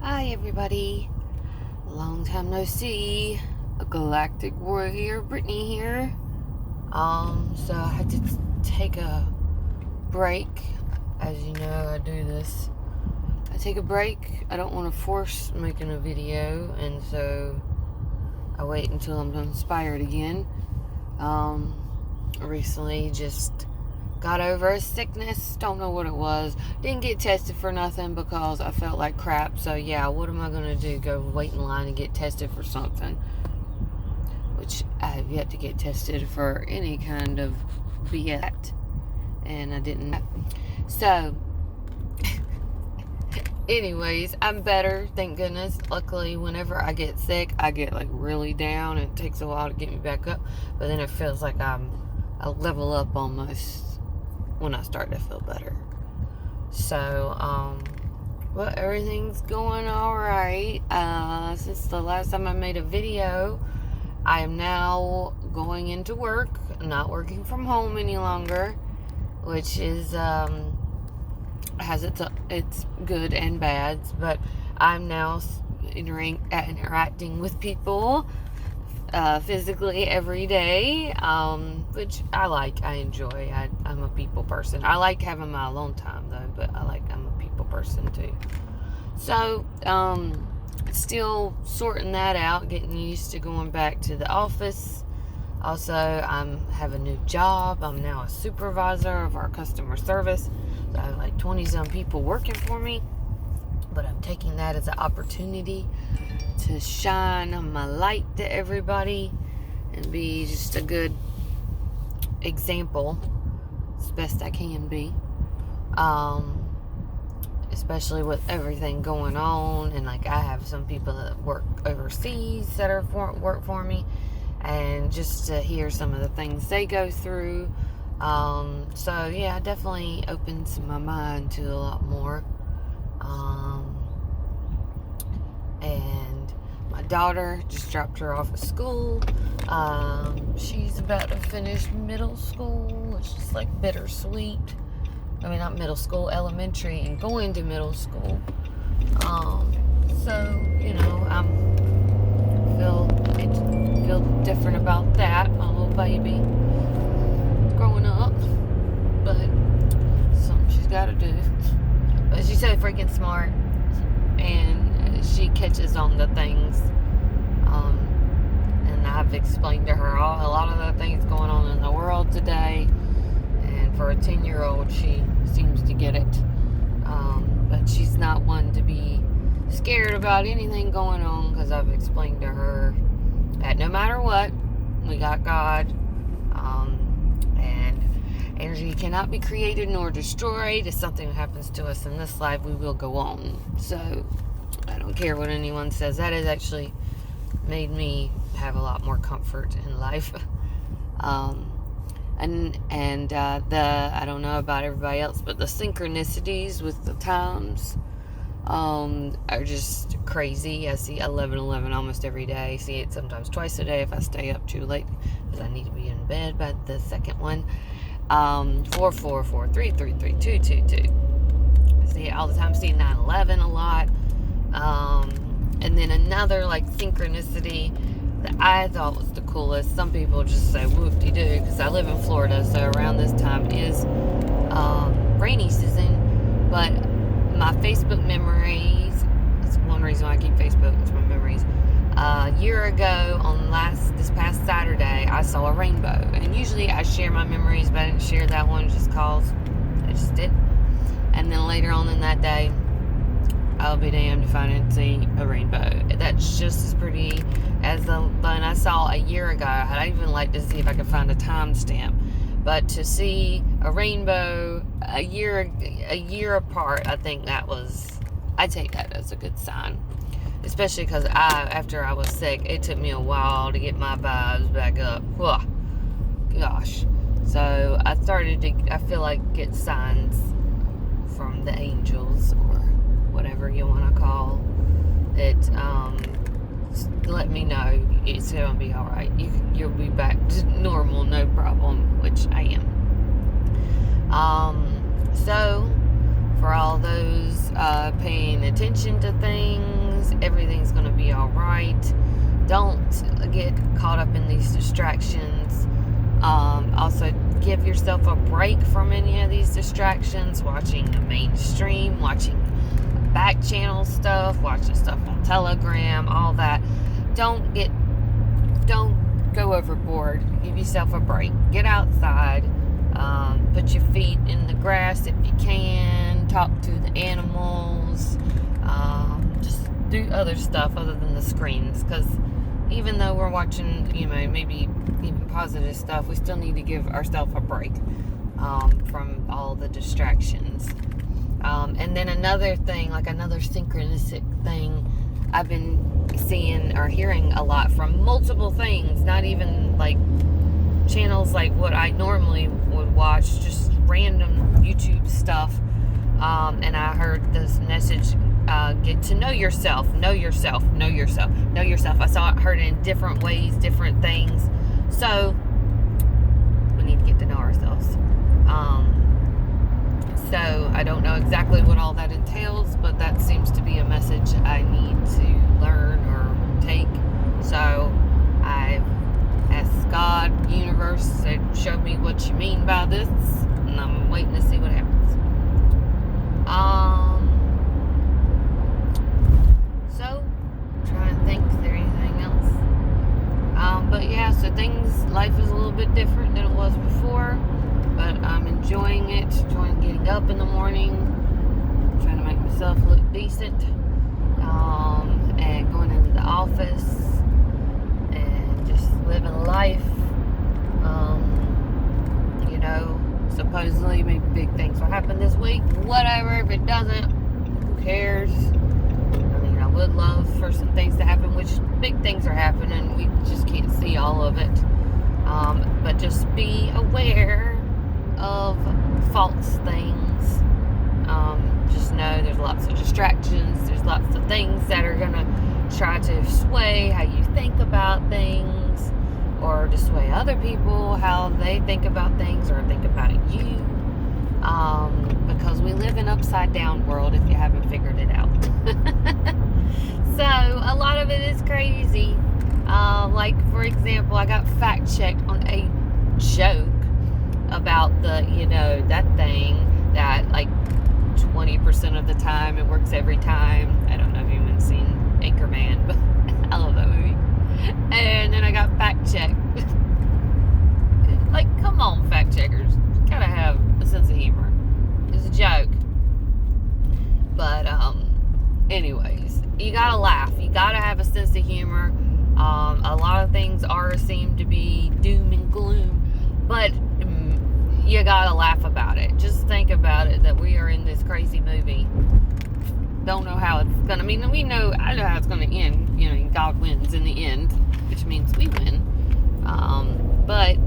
Hi everybody, long time no see. A galactic warrior, Brittany here. So I had to take a break. As you know, I do this. I take a break. I don't want to force making a video, and so I wait until I'm inspired again. Recently just got over a sickness. Don't know what it was. Didn't get tested for nothing because I felt like crap. So yeah, what am I gonna do? Go wait in line and get tested for something? Which I have yet to get tested for any kind of BS, and I didn't. So, anyways, I'm better, thank goodness. Luckily, whenever I get sick, I get like really down. It takes a while to get me back up, but then it feels like I level up almost when I start to feel better. So, well, everything's going alright. Since the last time I made a video, I am now going into work, not working from home any longer, which is, has its good and bads, but I'm now interacting with people physically every day, which I like. I enjoy. I'm a people person. I like having my alone time though, but I'm a people person too. So, still sorting that out, getting used to going back to the office. Also, have a new job. I'm now a supervisor of our customer service. So I have like 20-some people working for me, but I'm taking that as an opportunity to shine my light to everybody and be just a good example as best I can be, especially with everything going on. And like, I have some people that work overseas that work for me, and just to hear some of the things they go through, so yeah, definitely opens my mind to a lot more. And my daughter, just dropped her off at school. She's about to finish middle school, which is like bittersweet. I mean, not middle school, elementary, and going to middle school. So, you know, I feel different about that. My little baby growing up, but something she's got to do. But she's so freaking smart, and she catches on to things. And I've explained to her a lot of the things going on in the world today. And for a 10-year-old, she seems to get it. But she's not one to be scared about anything going on, because I've explained to her that no matter what, we got God. And energy cannot be created nor destroyed. If something happens to us in this life, we will go on. So I don't care what anyone says. That has actually made me have a lot more comfort in life. And I don't know about everybody else, but the synchronicities with the times are just crazy. I see 11:11 almost every day. I see it sometimes twice a day if I stay up too late, because I need to be in bed by the second one. 444 333 222. I see it all the time. I see 9/11 a lot. And then another like synchronicity that I thought was the coolest. Some people just say whoop-de-doo, because I live in Florida, so around this time is rainy season. But my Facebook memories, that's one reason why I keep Facebook, it's my memories. A year ago on this past Saturday, I saw a rainbow. And usually I share my memories, but I didn't share that one just cause I just did. And then later on in that day, I'll be damned if I didn't see a rainbow. That's just as pretty as the one I saw a year ago. I'd even like to see if I could find a timestamp. But to see a rainbow a year apart, I think I take that as a good sign. Especially because after I was sick, it took me a while to get my vibes back up. Whoa, gosh. So I started to, I feel like, get signs from the angels, or whatever you want to call it, let me know it's going to be alright. You'll be back to normal, no problem, which I am. So for all those paying attention to things. Everything's going to be all right. Don't get caught up in these distractions. Also, give yourself a break from any of these distractions. Watching the mainstream, watching back channel stuff, watching stuff on Telegram, all that. Don't go overboard. Give yourself a break. Get outside. Put your feet in the grass if you can. Talk to the animals. Just do other stuff other than the screens. Because even though we're watching, maybe even positive stuff, we still need to give ourselves a break from all the distractions. And then another thing, like another synchronistic thing I've been seeing or hearing a lot from multiple things, not even like channels like what I normally would watch, just random YouTube stuff. And I heard this message, get to know yourself, know yourself, know yourself, know yourself. I heard it in different ways, different things. So we need to get to know ourselves. So I don't know exactly what all that entails, but that seems to be a message I need to learn or take. So I've asked God, universe, to show me what you mean by this, and I'm waiting to see what happens. So trying to think, is there anything else? But yeah, so life is a little bit different than it was before. But I'm enjoying it, enjoying getting up in the morning, trying to make myself look decent, and going into the office, and just living life. Supposedly maybe big things will happen this week. Whatever, if it doesn't, who cares? I would love for some things to happen, which big things are happening, we just can't see all of it. But just be aware of false things. Just know there's lots of distractions, there's lots of things that are gonna try to sway how you think about things, or to sway other people how they think about things or think about you, because we live in an upside down world if you haven't figured it out. So a lot of it is crazy. Like for example, I got fact checked on a joke about the, that thing that like 20% of the time it works every time. I don't know if you've even seen Anchorman, but I love that movie. And then I got fact checked. Like, come on, fact checkers. You gotta have a sense of humor. It's a joke. But, anyways, you gotta laugh. You gotta have a sense of humor. A lot of things seem to be doom and gloom, but you gotta laugh about it. Just think about it, that we are in this crazy movie. Don't know how it's gonna, I know how it's gonna end, God wins in the end, which means we win. But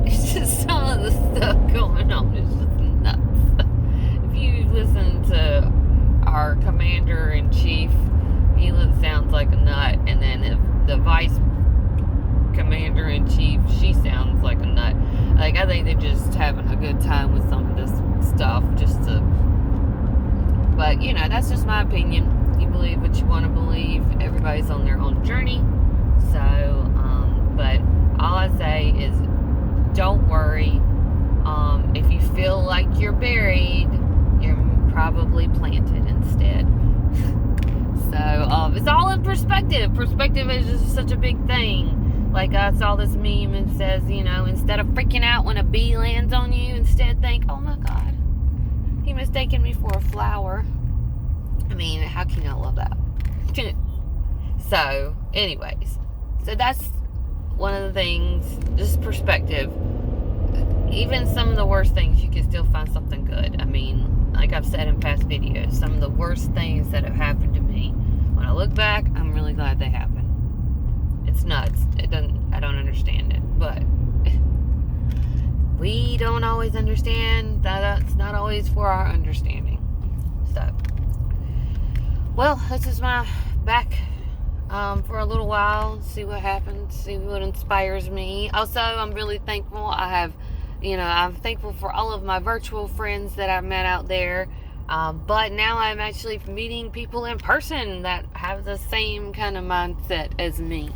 it's just some of the stuff going on is just nuts. If you listen to our commander-in-chief, he sounds like a nut, and then if the vice commander-in-chief, she sounds like a nut. Like, I think they're just having a good time with some of this stuff, but, that's just my opinion. You believe what you want to believe. Everybody's on their own journey. So, but all I say is, don't worry. If you feel like you're buried, you're probably planted instead. So, it's all in perspective. Perspective is just such a big thing. Like, I saw this meme and says, instead of freaking out when a bee lands on you, instead think, oh my God, he mistaken me for a flower. How can you not love that? So, anyways. So that's one of the things, just perspective. Even some of the worst things, you can still find something good. Like I've said in past videos, some of the worst things that have happened to me, when I look back, I'm really glad they happened. It's nuts. I don't understand it, but we don't always understand. That's not always for our understanding. So, well, this is my back for a little while. See what happens. See what inspires me. Also, I'm really thankful. I have I'm thankful for all of my virtual friends that I've met out there. But now I'm actually meeting people in person that have the same kind of mindset as me,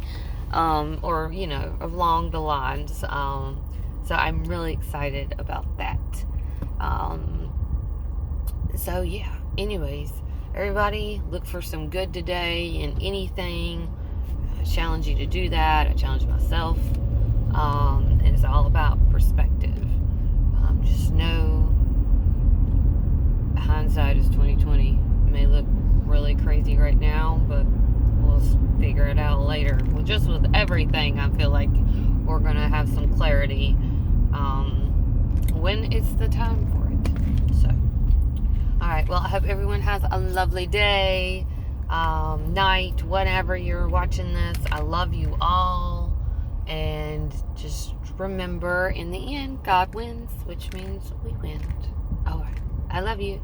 or, along the lines. So I'm really excited about that. So, yeah, anyways, everybody look for some good today in anything. I challenge you to do that. I challenge myself. And it's all about perspective. Just know hindsight is 2020. It may look really crazy right now, but we'll figure it out later. Well, just with everything, I feel like we're gonna have some clarity when it's the time for it. So, all right. Well, I hope everyone has a lovely day, night, whenever you're watching this. I love you all, and just remember, in the end, God wins, which means we win. All right. I love you.